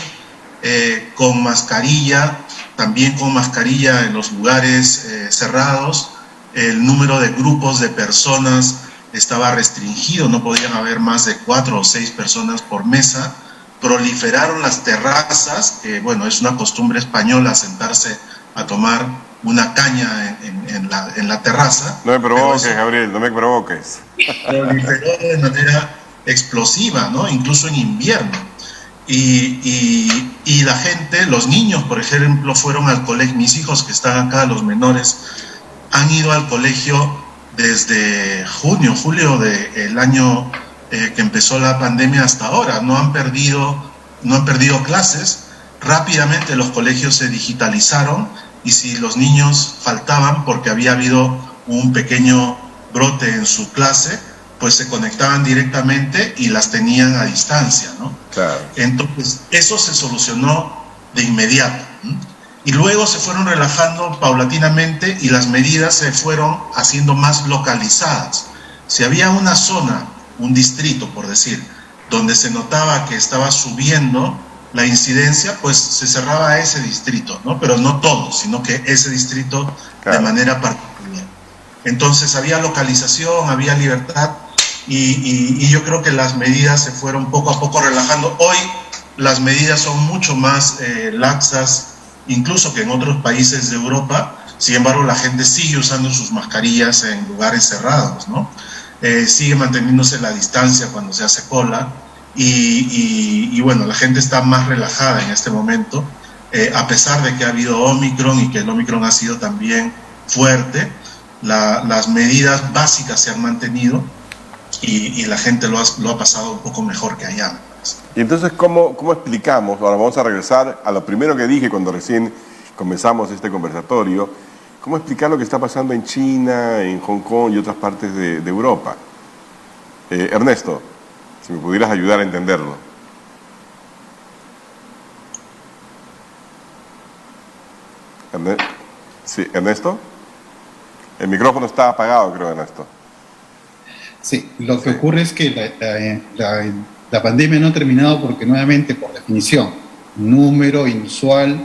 con mascarilla, también con mascarilla en los lugares cerrados. El número de grupos de personas estaba restringido, no podían haber más de 4 o 6 personas por mesa. Proliferaron las terrazas, que bueno, es una costumbre española sentarse a tomar una caña en la terraza. No me provoques, Gabriel, no me provoques. Proliferó de manera explosiva, ¿no? Incluso en invierno. Y la gente, los niños, por ejemplo, fueron al colegio. Mis hijos que están acá, los menores, han ido al colegio desde julio del año que empezó la pandemia hasta ahora. No han perdido clases. Rápidamente los colegios se digitalizaron y si los niños faltaban porque había habido un pequeño brote en su clase, pues se conectaban directamente y las tenían a distancia, ¿no? Claro. Entonces, eso se solucionó de inmediato, ¿no? Y luego se fueron relajando paulatinamente y las medidas se fueron haciendo más localizadas. Si había una zona, un distrito, por decir, donde se notaba que estaba subiendo la incidencia, pues se cerraba ese distrito, ¿no? Pero no todo, sino que ese distrito, claro, de manera particular. Entonces había localización, había libertad y yo creo que las medidas se fueron poco a poco relajando. Hoy las medidas son mucho más laxas, incluso que en otros países de Europa. Sin embargo, la gente sigue usando sus mascarillas en lugares cerrados, ¿no? Sigue manteniéndose la distancia cuando se hace cola y bueno, la gente está más relajada en este momento, a pesar de que ha habido Omicron y que el Omicron ha sido también fuerte. Las medidas básicas se han mantenido y la gente lo ha pasado un poco mejor que allá. Y entonces, ¿cómo explicamos? Ahora vamos a regresar a lo primero que dije cuando recién comenzamos este conversatorio. ¿Cómo explicar lo que está pasando en China, en Hong Kong y otras partes de Europa? Ernesto, si me pudieras ayudar a entenderlo. Sí, Ernesto. El micrófono está apagado, creo, Ernesto. Sí, lo que ocurre es que la pandemia no ha terminado porque, nuevamente, por definición, número inusual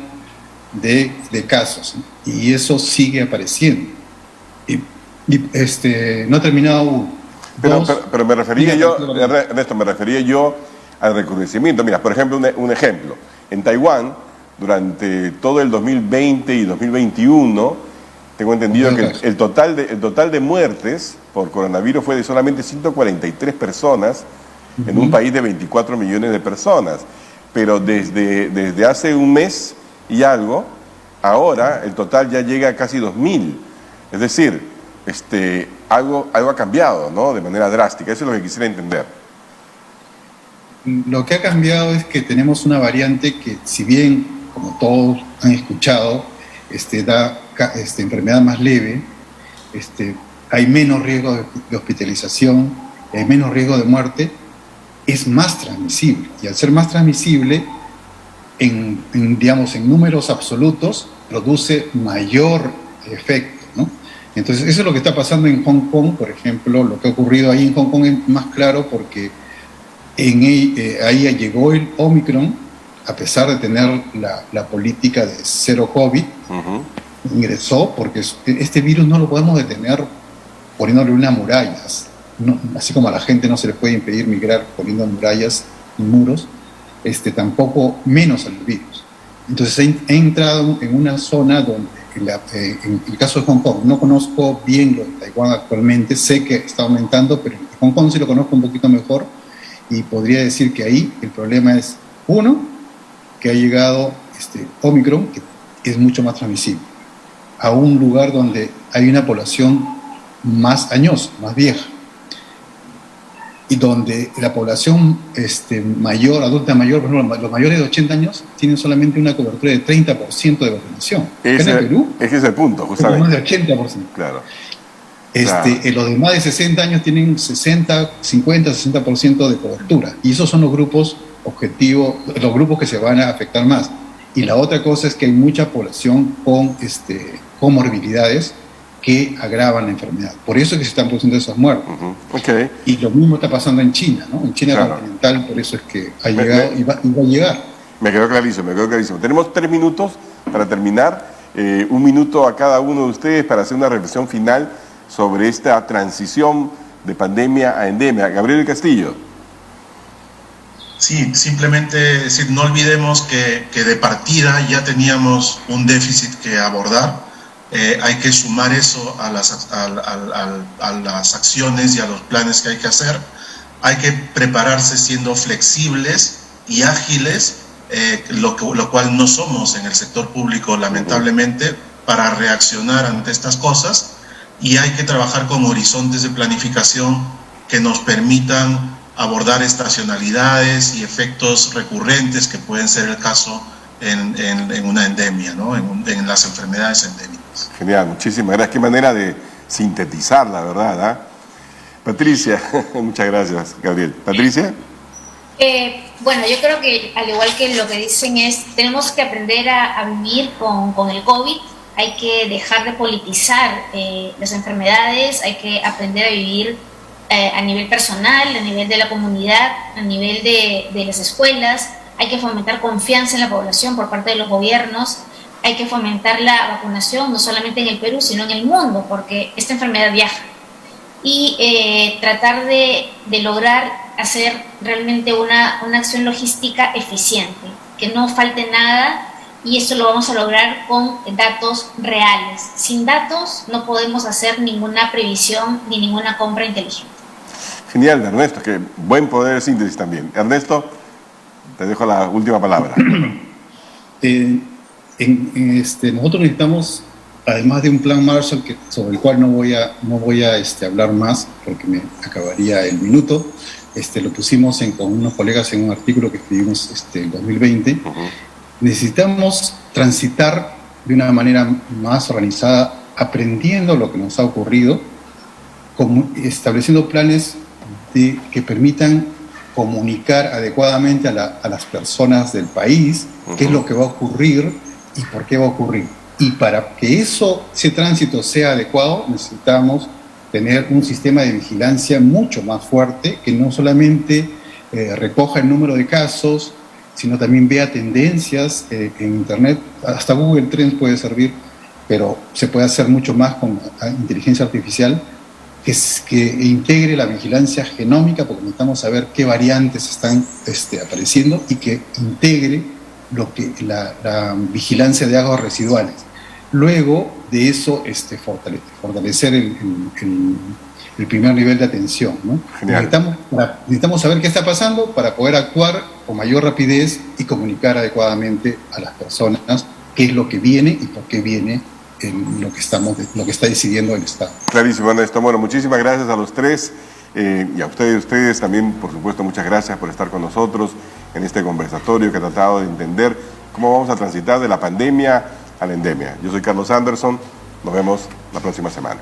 de casos, ¿no? Y eso sigue apareciendo. No ha terminado aún. Pero me refería yo, Ernesto, al recrudecimiento. Mira, por ejemplo, un ejemplo. En Taiwán, durante todo el 2020 y 2021, tengo entendido que el total de muertes por coronavirus fue de solamente 143 personas en un país de 24 millones de personas. Pero desde hace un mes y algo, ahora el total ya llega a casi 2.000. Es decir, algo ha cambiado, ¿no?, de manera drástica. Eso es lo que quisiera entender. Lo que ha cambiado es que tenemos una variante que, si bien, como todos han escuchado, da enfermedad más leve, hay menos riesgo de hospitalización, hay menos riesgo de muerte, es más transmisible. Y al ser más transmisible, digamos, en números absolutos, produce mayor efecto, ¿no? Entonces, eso es lo que está pasando en Hong Kong, por ejemplo. Lo que ha ocurrido ahí en Hong Kong es más claro porque ahí llegó el Omicron, a pesar de tener la política de cero COVID, ingresó porque este virus no lo podemos detener poniéndole unas murallas. No, así como a la gente no se le puede impedir migrar poniendo murallas y muros, tampoco menos al virus. Entonces he entrado en una zona donde, en el caso de Hong Kong, no conozco bien lo de Taiwán actualmente, sé que está aumentando, pero en Hong Kong sí lo conozco un poquito mejor y podría decir que ahí el problema es, uno, que ha llegado Omicron, que es mucho más transmisible, a un lugar donde hay una población más añosa, más vieja, y donde la población mayor, adulta mayor, por ejemplo, los mayores de 80 años tienen solamente una cobertura de 30% de vacunación. En Perú, ese es el punto, justamente. Más de 80%. Claro. Los de más de 60 años tienen 60, 50, 60% de cobertura. Y esos son los grupos objetivos, los grupos que se van a afectar más. Y la otra cosa es que hay mucha población con comorbilidades que agravan la enfermedad. Por eso es que se están produciendo esas muertes. Okay. Y lo mismo está pasando en China, ¿no? En China continental, por eso es que ha llegado y va a llegar. Me quedó clarísimo. Tenemos 3 minutos para terminar. 1 minuto a cada uno de ustedes para hacer una reflexión final sobre esta transición de pandemia a endemia. Gabriel Castillo. Sí, simplemente decir, no olvidemos que de partida ya teníamos un déficit que abordar. Hay que sumar eso a las acciones y a los planes que hay que hacer. Hay que prepararse siendo flexibles y ágiles, lo cual no somos en el sector público, lamentablemente, para reaccionar ante estas cosas. Y hay que trabajar con horizontes de planificación que nos permitan abordar estacionalidades y efectos recurrentes que pueden ser el caso en una endemia, ¿no? En las enfermedades endémicas. Genial, muchísimas gracias. Qué manera de sintetizar, la verdad, ¿eh? Patricia, muchas gracias, Gabriel. Patricia. Bueno, yo creo que al igual que lo que dicen tenemos que aprender a vivir con el COVID. Hay que dejar de politizar las enfermedades, hay que aprender a vivir a nivel personal, a nivel de la comunidad, a nivel de las escuelas. Hay que fomentar confianza en la población por parte de los gobiernos. Hay que fomentar la vacunación, no solamente en el Perú, sino en el mundo, porque esta enfermedad viaja. Y tratar de lograr hacer realmente una acción logística eficiente, que no falte nada, y eso lo vamos a lograr con datos reales. Sin datos no podemos hacer ninguna previsión ni ninguna compra inteligente. Genial, Ernesto, que buen poder de síntesis también. Ernesto, te dejo la última palabra. Nosotros necesitamos, además de un plan Marshall sobre el cual no voy a hablar más porque me acabaría el minuto, lo pusimos con unos colegas en un artículo que escribimos en 2020. Necesitamos transitar de una manera más organizada, aprendiendo lo que nos ha ocurrido, estableciendo planes que permitan comunicar adecuadamente a las personas del país qué es lo que va a ocurrir y por qué va a ocurrir. Y para que ese tránsito sea adecuado, necesitamos tener un sistema de vigilancia mucho más fuerte, que no solamente recoja el número de casos, sino también vea tendencias en Internet. Hasta Google Trends puede servir, pero se puede hacer mucho más con inteligencia artificial, que integre la vigilancia genómica, porque necesitamos saber qué variantes están apareciendo, y que integre la vigilancia de aguas residuales. Luego de eso, fortalecer el primer nivel de atención, ¿no? Necesitamos saber qué está pasando para poder actuar con mayor rapidez y comunicar adecuadamente a las personas qué es lo que viene y por qué viene lo que está decidiendo el Estado. Clarísimo, Ernesto. Bueno, muchísimas gracias a los tres y a ustedes también, por supuesto, muchas gracias por estar con nosotros en este conversatorio que ha tratado de entender cómo vamos a transitar de la pandemia a la endemia. Yo soy Carlos Anderson, nos vemos la próxima semana.